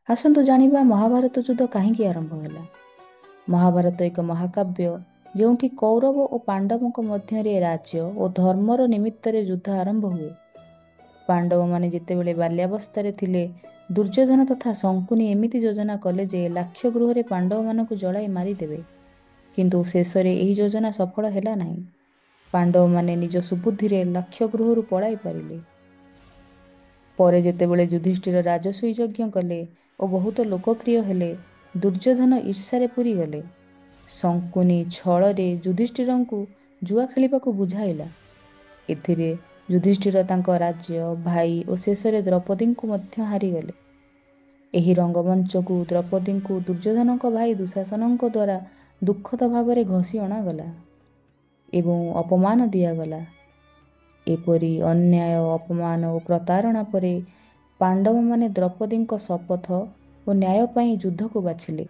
ଆସନ୍ତୁ ଜାଣିବା ମହାଭାରତ ଯୁଦ୍ଧ କାହିଁକି ଆରମ୍ଭ ହେଲା। ମହାଭାରତ ଏକ ମହାକାବ୍ୟ ଯେଉଁଠି କୌରବ ଓ ପାଣ୍ଡବଙ୍କ ମଧ୍ୟରେ ରାଜ୍ୟ ଓ ଧର୍ମର ନିମିତ୍ତରେ ଯୁଦ୍ଧ ଆରମ୍ଭ ହୁଏ। ପାଣ୍ଡବମାନେ ଯେତେବେଳେ ବାଲ୍ୟାବସ୍ଥାରେ ଥିଲେ, ଦୁର୍ଯ୍ୟୋଧନ ତଥା ଶଙ୍କୁନି ଏମିତି ଯୋଜନା କଲେ ଯେ ଲାକ୍ଷଗୃହରେ ପାଣ୍ଡବମାନଙ୍କୁ ଜଳାଇ ମାରିଦେବେ। କିନ୍ତୁ ଶେଷରେ ଏହି ଯୋଜନା ସଫଳ ହେଲା ନାହିଁ। ପାଣ୍ଡବମାନେ ନିଜ ସୁବୁଦ୍ଧିରେ ଲାକ୍ଷଗୃହରୁ ପଳାଇ ପାରିଲେ। ପରେ ଯେତେବେଳେ ଯୁଧିଷ୍ଠିର ରାଜସୂୟ ଯଜ୍ଞ କଲେ ଓ ବହୁତ ଲୋକପ୍ରିୟ ହେଲେ, ଦୁର୍ଯ୍ୟୋଧନ ଈର୍ଷାରେ ପୂରିଗଲେ। ଶଙ୍କୁନି ଛଳରେ ଯୁଧିଷ୍ଠିରଙ୍କୁ ଜୁଆ ଖେଳିବାକୁ ବୁଝାଇଲା। ଏଥିରେ ଯୁଧିଷ୍ଠିର ତାଙ୍କ ରାଜ୍ୟ, ଭାଇ ଓ ଶେଷରେ ଦ୍ରୌପଦୀଙ୍କୁ ମଧ୍ୟ ହାରିଗଲେ। ଏହି ରଙ୍ଗମଞ୍ଚକୁ ଦ୍ରୌପଦୀଙ୍କୁ ଦୁର୍ଯ୍ୟୋଧନଙ୍କ ଭାଇ ଦୁଶାସନଙ୍କ ଦ୍ୱାରା ଦୁଃଖଦ ଭାବରେ ଘଷି ଅଣାଗଲା ଏବଂ ଅପମାନ ଦିଆଗଲା। ଏପରି ଅନ୍ୟାୟ, ଅପମାନ ଓ ପ୍ରତାରଣା ପରେ ପାଣ୍ଡବମାନେ ଦ୍ରୌପଦୀଙ୍କ ଶପଥ ଓ ନ୍ୟାୟ ପାଇଁ ଯୁଦ୍ଧକୁ ବାଛିଲେ।